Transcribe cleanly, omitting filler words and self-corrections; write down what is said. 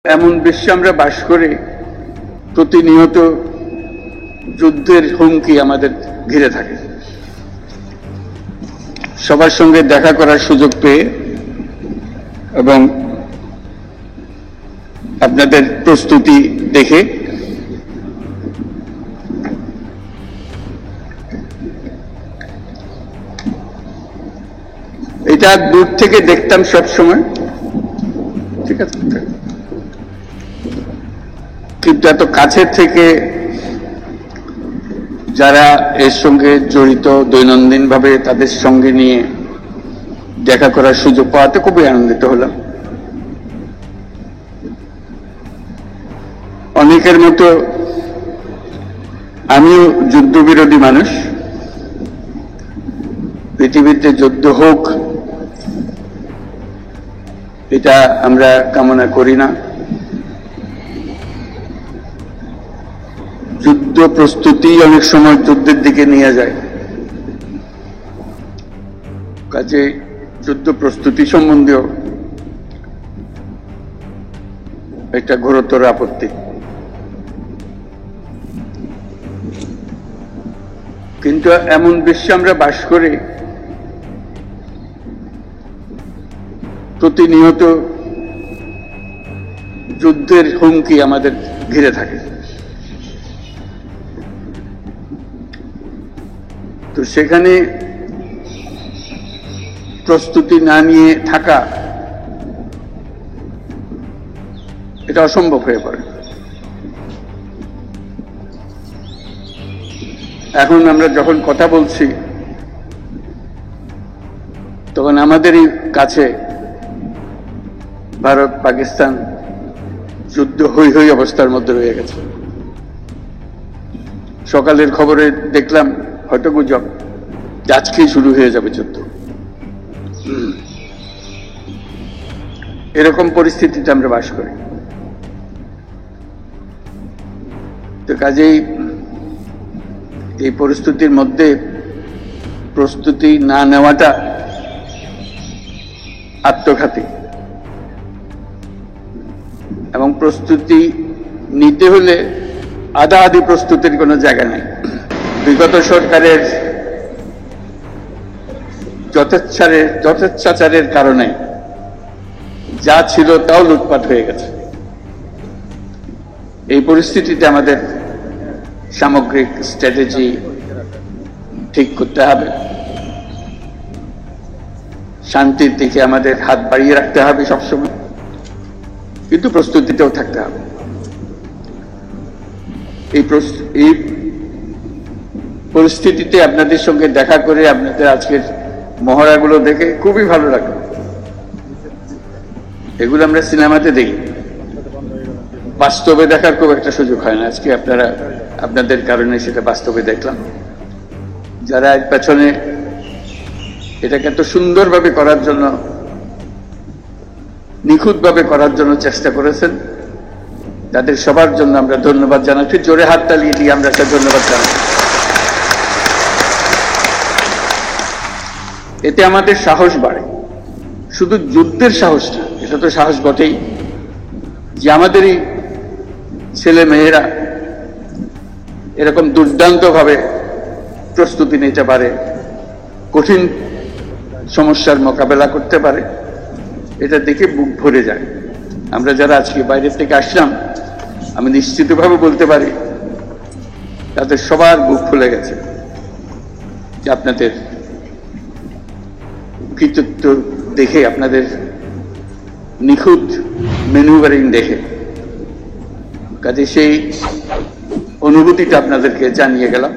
এমন বিশ্বে আমরা বাস করি, প্রতিনিয়ত যুদ্ধের হুমকি আমাদের ঘিরে থাকে। সবার সঙ্গে দেখা করার সুযোগ পেয়ে এবং আপনাদের প্রস্তুতি দেখে এটা দূর থেকে দেখতাম সব সময়, ঠিক আছে, কিন্তু এত কাছের থেকে যারা এর সঙ্গে জড়িত দৈনন্দিনভাবে তাদের সঙ্গে নিয়ে দেখা করার সুযোগ পাওয়াতে খুবই আনন্দিত হলাম। অনেকের মতো আমিও যুদ্ধবিরোধী মানুষ। পৃথিবীতে যুদ্ধ হোক এটা আমরা কামনা করি না। যুদ্ধ প্রস্তুতি অনেক সময় যুদ্ধের দিকে নিয়ে যায়, কাজে যুদ্ধ প্রস্তুতি সম্বন্ধেও একটা ঘোরতর আপত্তি। কিন্তু এমন বিশ্বে আমরা বাস করি, প্রতিনিয়ত যুদ্ধের হুমকি আমাদের ঘিরে থাকে। তো সেখানে প্রস্তুতি না নিয়ে থাকা এটা অসম্ভব হয়ে পড়ে। এখন আমরা যখন কথা বলছি তখন আমাদেরই কাছে ভারত পাকিস্তান যুদ্ধ হই হই অবস্থার মধ্যে রয়ে গেছে। সকালের খবরে দেখলাম, হয়তো গুজব, আজকেই শুরু হয়ে যাবে যুদ্ধ। এরকম পরিস্থিতিতে আমরা বাস করি। তো কাজেই এই পরিস্থিতির মধ্যে প্রস্তুতি না নেওয়াটা আত্মঘাতী, এবং প্রস্তুতি নিতে হলে আধা আধি প্রস্তুতির কোনো জায়গা নেই। বিগত সরকারের যথেচ্ছাচারের কারণে যা ছিল তাও লুটপাট হয়ে গেছে। এই পরিস্থিতিতে আমাদের সামগ্রিক স্ট্র্যাটেজি ঠিক করতে হবে। শান্তির দিকে আমাদের হাত বাড়িয়ে রাখতে হবে সবসময়, কিন্তু প্রস্তুতিতেও থাকতে হবে। এই পরিস্থিতিতে আপনাদের সঙ্গে দেখা করে, আপনাদের আজকের মহড়াগুলো দেখে খুবই ভালো লাগলো। এগুলো আমরা সিনেমাতে দেখি, বাস্তবে দেখার খুব একটা সুযোগ হয় না। আজকে আপনাদের কারণে সেটা বাস্তবে দেখলাম। যারা এর পেছনে এটাকে এত সুন্দরভাবে করার জন্য, নিখুঁতভাবে করার জন্য চেষ্টা করেছেন, তাদের সবার জন্য আমরা ধন্যবাদ জানাচ্ছি। জোরে হাত তালিয়ে দিয়ে আমরা একটা ধন্যবাদ জানাচ্ছি। এতে আমাদের সাহস বাড়ে, শুধু যুদ্ধের সাহস না, এটা তো সাহস বটেই, যে আমাদেরই ছেলে মেয়েরা এরকম দুর্দান্তভাবে প্রস্তুতি নিতে পারে, কঠিন সমস্যার মোকাবেলা করতে পারে, এটা দেখে বুক ভরে যায়। আমরা যারা আজকে বাইরের থেকে আসলাম, আমি নিশ্চিতভাবে বলতে পারি তাদের সবার বুক ফুলে গেছে, যে আপনাদের কৃতিত্ব দেখে, আপনাদের নিখুঁত ম্যানুভারিং দেখে। কাজে সেই অনুভূতিটা আপনাদেরকে জানিয়ে গেলাম।